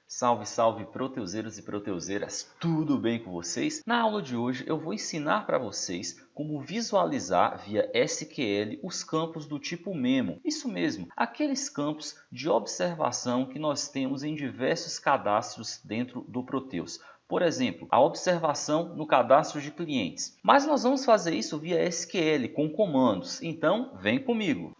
Salve, salve, proteuseiros e proteuseiras, tudo bem com vocês? Na aula de hoje eu vou ensinar para vocês como visualizar via SQL os campos do tipo Memo. Isso mesmo, aqueles campos de observação que nós temos em diversos cadastros dentro do Proteus. Por exemplo, a observação no cadastro de clientes. Mas nós vamos fazer isso via SQL, com comandos. Então, vem comigo.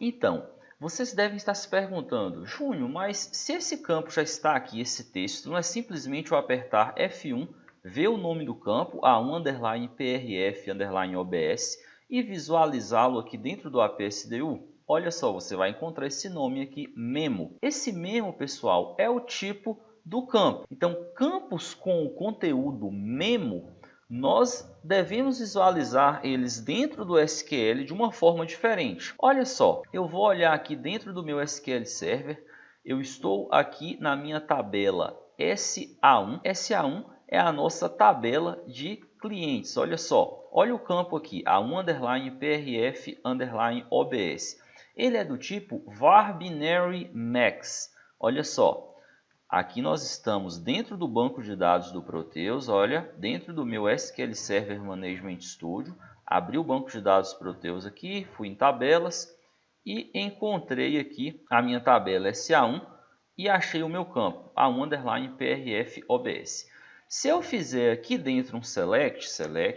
Vocês devem estar se perguntando, Júnior, mas se esse campo já está aqui, esse texto, não é simplesmente eu apertar F1, ver o nome do campo, A1_PRF_OBS, e visualizá-lo aqui dentro do APSDU? Olha só, você vai encontrar esse nome aqui, Memo. Esse Memo, pessoal, é o tipo do campo. Então, campos com o conteúdo Memo, nós devemos visualizar eles dentro do SQL de uma forma diferente. Olha só, eu vou olhar aqui dentro do meu SQL Server, eu estou aqui na minha tabela SA1. SA1 é a nossa tabela de clientes. Olha só, olha o campo aqui, A1_PRF_OBS. Ele é do tipo var binary max. Olha só. Aqui nós estamos dentro do banco de dados do Proteus, olha, dentro do meu SQL Server Management Studio, abri o banco de dados Proteus aqui, fui em tabelas e encontrei aqui a minha tabela SA1 e achei o meu campo, A1_PRF_OBS. Se eu fizer aqui dentro um select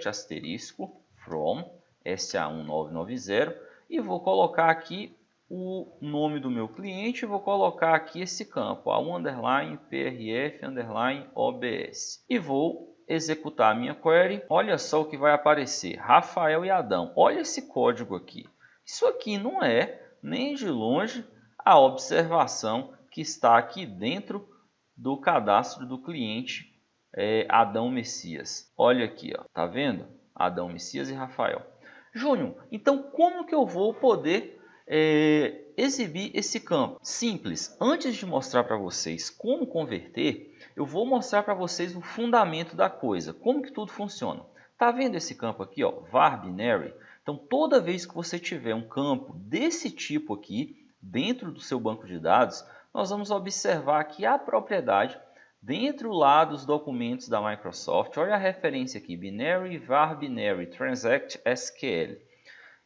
asterisco from SA1990 e vou colocar aqui o nome do meu cliente, vou colocar aqui esse campo, A1_PRF_OBS. E vou executar a minha query. Olha só o que vai aparecer, Rafael e Adão. Olha esse código aqui. Isso aqui não é nem de longe a observação que está aqui dentro do cadastro do cliente Adão Messias. Olha aqui, ó, tá vendo? Adão Messias e Rafael. Júnior, então como que eu vou poder exibir esse campo? Simples. Antes de mostrar para vocês como converter, eu vou mostrar para vocês o fundamento da coisa, como que tudo funciona. Tá vendo esse campo aqui, ó, var binary? Então, toda vez que você tiver um campo desse tipo aqui dentro do seu banco de dados, nós vamos observar aqui a propriedade dentro lá dos documentos da Microsoft. Olha a referência aqui, binary var binary transact SQL.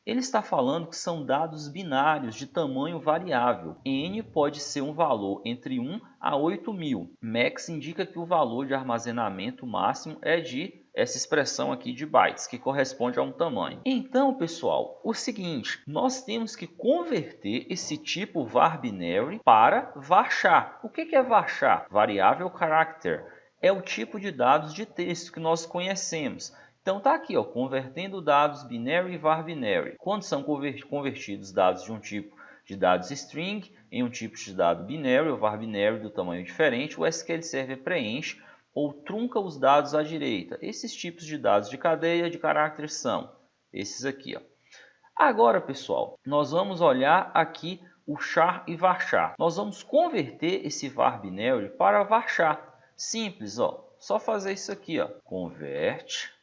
Ele está falando que são dados binários de tamanho variável. N pode ser um valor entre 1 a 8.000. Max indica que o valor de armazenamento máximo é de essa expressão aqui de bytes, que corresponde a um tamanho. Então, pessoal, o seguinte, nós temos que converter esse tipo var binary para varchar. O que é varchar? Variável character. É o tipo de dados de texto que nós conhecemos. Então tá aqui, ó, convertendo dados binary e var binary. Quando são convertidos dados de um tipo de dados string em um tipo de dado binário ou var binary do tamanho diferente, o SQL Server preenche ou trunca os dados à direita. Esses tipos de dados de cadeia de caráter são esses aqui, ó. Agora, pessoal, nós vamos olhar aqui o char e varchar. Nós vamos converter esse var binary para varchar. Simples, ó. Só fazer isso aqui, ó. Converte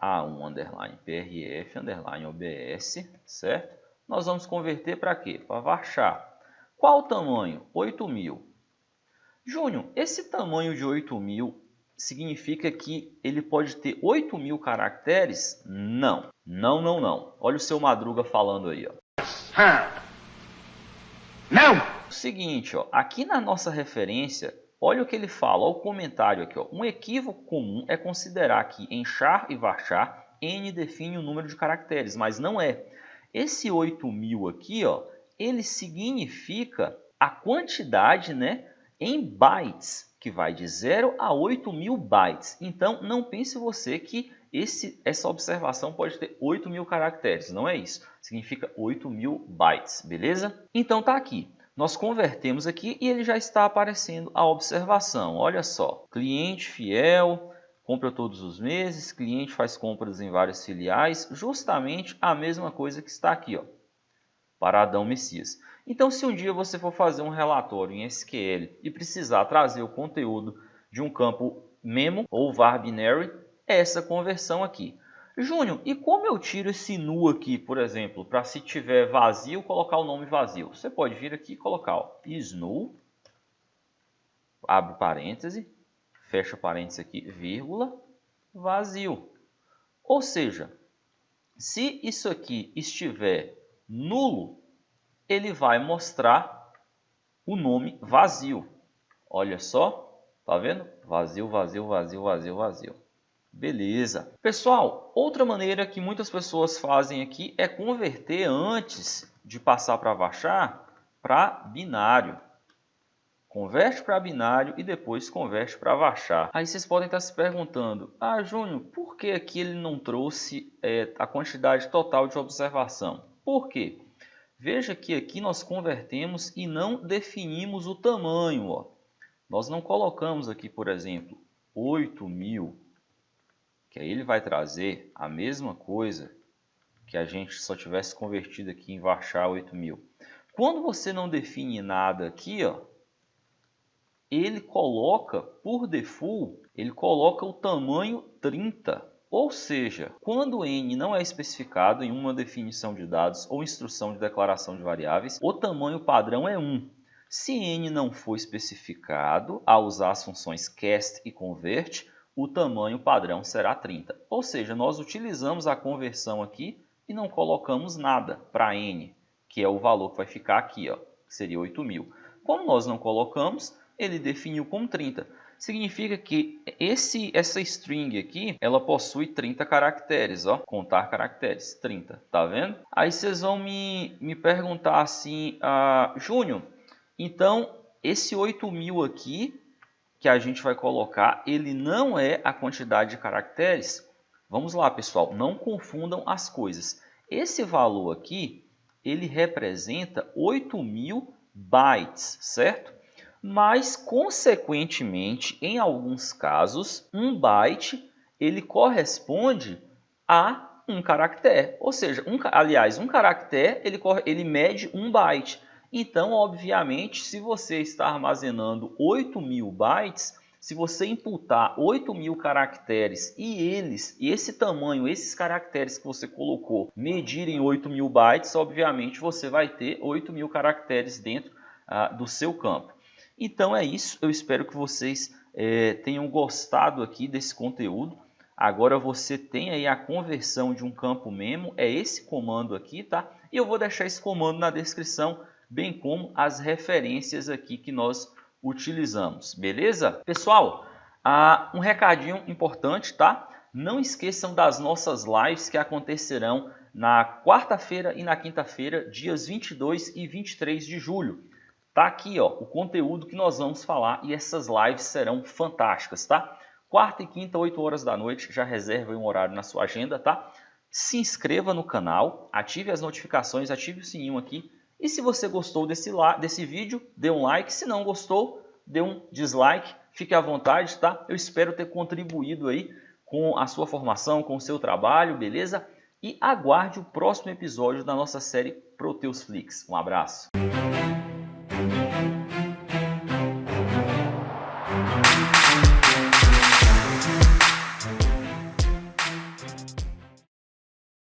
A1_PRF_OBS, certo? Nós vamos converter para quê? Para varchar. Qual o tamanho? 8.000. Júnior, esse tamanho de 8.000 significa que ele pode ter 8.000 caracteres? Não. Não. Olha o seu Madruga falando aí, ó. Não! O seguinte, ó, aqui na nossa referência, olha o que ele fala, olha o comentário aqui, ó. Um equívoco comum é considerar que em char e varchar, n define o número de caracteres, mas não é. Esse 8.000 aqui, ó, ele significa a quantidade, né, em bytes, que vai de 0 a 8.000 bytes. Então, não pense você que essa observação pode ter 8.000 caracteres, não é isso. Significa 8.000 bytes, beleza? Então, tá aqui. Nós convertemos aqui e ele já está aparecendo a observação. Olha só, cliente fiel, compra todos os meses, cliente faz compras em várias filiais, justamente a mesma coisa que está aqui, ó, para Adão Messias. Então, se um dia você for fazer um relatório em SQL e precisar trazer o conteúdo de um campo Memo ou var binary, é essa conversão aqui. Júnior, e como eu tiro esse nu aqui, por exemplo, para se tiver vazio, colocar o nome vazio? Você pode vir aqui e colocar is null abre parêntese, fecha parêntese aqui, vírgula, vazio. Ou seja, se isso aqui estiver nulo, ele vai mostrar o nome vazio. Olha só, tá vendo? Vazio, vazio, vazio, vazio, vazio. Beleza. Pessoal, outra maneira que muitas pessoas fazem aqui é converter antes de passar para varchar para binário. Converte para binário e depois converte para varchar. Aí vocês podem estar se perguntando, Júnior, por que aqui ele não trouxe a quantidade total de observação? Por quê? Veja que aqui nós convertemos e não definimos o tamanho. Ó. Nós não colocamos aqui, por exemplo, 8.000, que aí ele vai trazer a mesma coisa que a gente só tivesse convertido aqui em varchar 8.000. Quando você não define nada aqui, ó, ele coloca, por default, ele coloca o tamanho 30. Ou seja, quando n não é especificado em uma definição de dados ou instrução de declaração de variáveis, o tamanho padrão é 1. Se n não for especificado, ao usar as funções cast e convert, o tamanho padrão será 30. Ou seja, nós utilizamos a conversão aqui e não colocamos nada para n, que é o valor que vai ficar aqui, ó, que seria 8.000. Como nós não colocamos, ele definiu como 30. Significa que essa string aqui, ela possui 30 caracteres, ó, contar caracteres, 30, tá vendo? Aí vocês vão me perguntar assim, Júnior, então esse 8.000 aqui, que a gente vai colocar, ele não é a quantidade de caracteres? Vamos lá, pessoal, não confundam as coisas. Esse valor aqui, ele representa 8.000 bytes, certo? Mas, consequentemente, em alguns casos, 1 byte ele corresponde a um caractere. Ou seja, um caractere ele mede 1 byte. Então, obviamente, se você está armazenando 8.000 bytes, se você imputar 8.000 caracteres e esse tamanho, esses caracteres que você colocou, medirem 8.000 bytes, obviamente você vai ter 8.000 caracteres dentro do seu campo. Então é isso, eu espero que vocês tenham gostado aqui desse conteúdo. Agora você tem aí a conversão de um campo memo, é esse comando aqui, tá? E eu vou deixar esse comando na descrição, bem como as referências aqui que nós utilizamos, beleza? Pessoal, um recadinho importante, tá? Não esqueçam das nossas lives que acontecerão na quarta-feira e na quinta-feira, dias 22 e 23 de julho. Tá aqui, ó, o conteúdo que nós vamos falar e essas lives serão fantásticas, tá? Quarta e quinta, 8 horas da noite, já reserve um horário na sua agenda, tá? Se inscreva no canal, ative as notificações, ative o sininho aqui. E se você gostou desse vídeo, dê um like. Se não gostou, dê um dislike. Fique à vontade, tá? Eu espero ter contribuído aí com a sua formação, com o seu trabalho, beleza? E aguarde o próximo episódio da nossa série Proteus Flix. Um abraço!